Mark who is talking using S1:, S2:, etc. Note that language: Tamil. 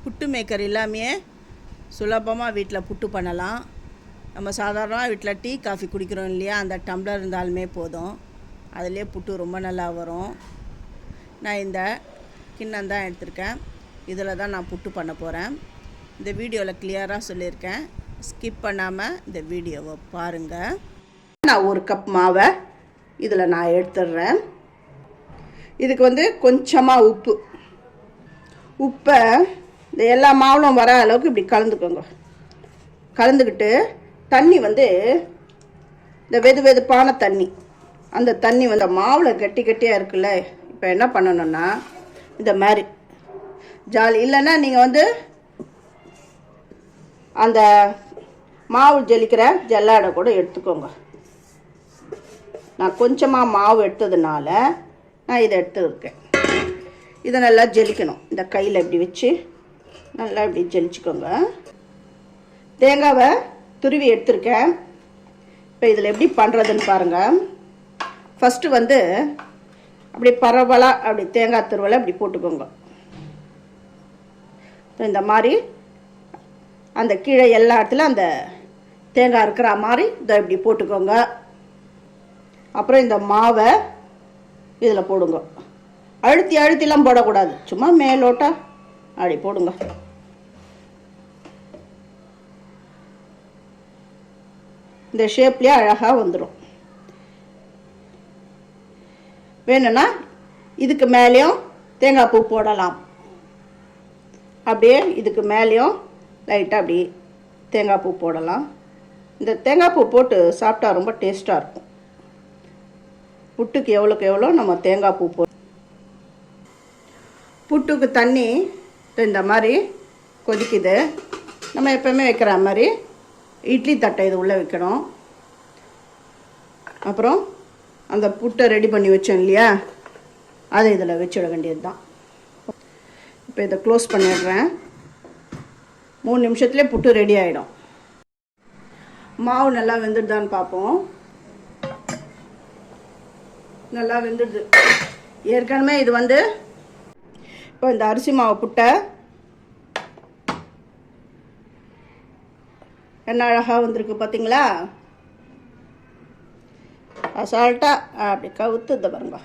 S1: புட்டு மேக்கர் இல்லாமையே சுலபமாக வீட்டில் புட்டு பண்ணலாம். நம்ம சாதாரணமாக வீட்டில் டீ காஃபி குடிக்கிறோம் இல்லையா, அந்த டம்ளர் இருந்தாலுமே போதும், அதிலே புட்டு ரொம்ப நல்லா வரும். நான் இந்த கிண்ணம் தான் எடுத்திருக்கேன். இதில் தான் நான் புட்டு பண்ண போகிறேன். இந்த வீடியோவில் கிளியராக சொல்லியிருக்கேன், ஸ்கிப் பண்ணாமல் இந்த வீடியோவை பாருங்கள். நான் 1 கப் மாவை இதில் நான் எடுத்துடுறேன். இதுக்கு கொஞ்சமாக உப்பை இந்த எல்லா மாவுலும் வர அளவுக்கு இப்படி கலந்துக்கோங்க. கலந்துக்கிட்டு தண்ணி இந்த வெதுப்பான தண்ணி, அந்த தண்ணி மாவில் கட்டியாக இருக்குல்ல, இப்போ என்ன பண்ணணும்னா இந்த மாதிரி ஜாலி இல்லைன்னா நீங்கள் அந்த மாவு ஜலிக்கிற ஜல்லாடை கூட எடுத்துக்கோங்க. நான் கொஞ்சமாக மாவு எடுத்ததுனால நான் இதை எடுத்துருக்கேன். இதை நல்லா ஜலிக்கணும். இந்த கையில் இப்படி வச்சு நல்லா இப்படி ஜலிச்சுக்கோங்க. தேங்காவை துருவி எடுத்துருக்கேன். இப்போ இதில் எப்படி பண்ணுறதுன்னு பாருங்கள். ஃபஸ்ட்டு அப்படி பரவலாக அப்படி தேங்காய் துருவலை அப்படி போட்டுக்கோங்க. இந்த மாதிரி அந்த கீழே எல்லா இடத்துல அந்த தேங்காய் இருக்கிற மாதிரி இதை இப்படி போட்டுக்கோங்க. அப்புறம் இந்த மாவை இதில் போடுங்க. அழுத்திலாம் போடக்கூடாது, சும்மா மேலோட்டா அப்படி போடுங்க. இந்த ஷேப்லேயே அழகாக வந்துடும். வேணும்னா இதுக்கு மேலேயும் தேங்காய் பூ போடலாம். அப்படியே இதுக்கு மேலேயும் லைட்டாக அப்படி தேங்காய் பூ போடலாம். இந்த தேங்காய் பூ போட்டு சாப்பிட்டா ரொம்ப டேஸ்ட்டாக இருக்கும். புட்டுக்கு எவ்வளோக்கு எவ்வளோ நம்ம தேங்காய் பூ புட்டுக்கு தண்ணி இந்த மாதிரி கொதிக்குது. நம்ம எப்போவுமே வைக்கிற மாதிரி இட்லி தட்டை இது உள்ளே வைக்கணும். அப்புறம் அந்த புட்டை ரெடி பண்ணி வச்சோம் இல்லையா, அதை இதில் வச்சிட வேண்டியது தான். இப்போ இதை க்ளோஸ் பண்ணிடுறேன். 3 நிமிஷத்துலேயே புட்டு ரெடி ஆகிடும். மாவு நல்லா வெந்துடுதான்னு பார்ப்போம். நல்லா வெந்துடுது. ஏற்கனவே இது இப்போ இந்த அரிசி மாவு புட்டை என்ன அழகாக வந்திருக்கு பார்த்தீங்களா. அசால்ட்டாக அப்படி கவுத்து பாருங்க.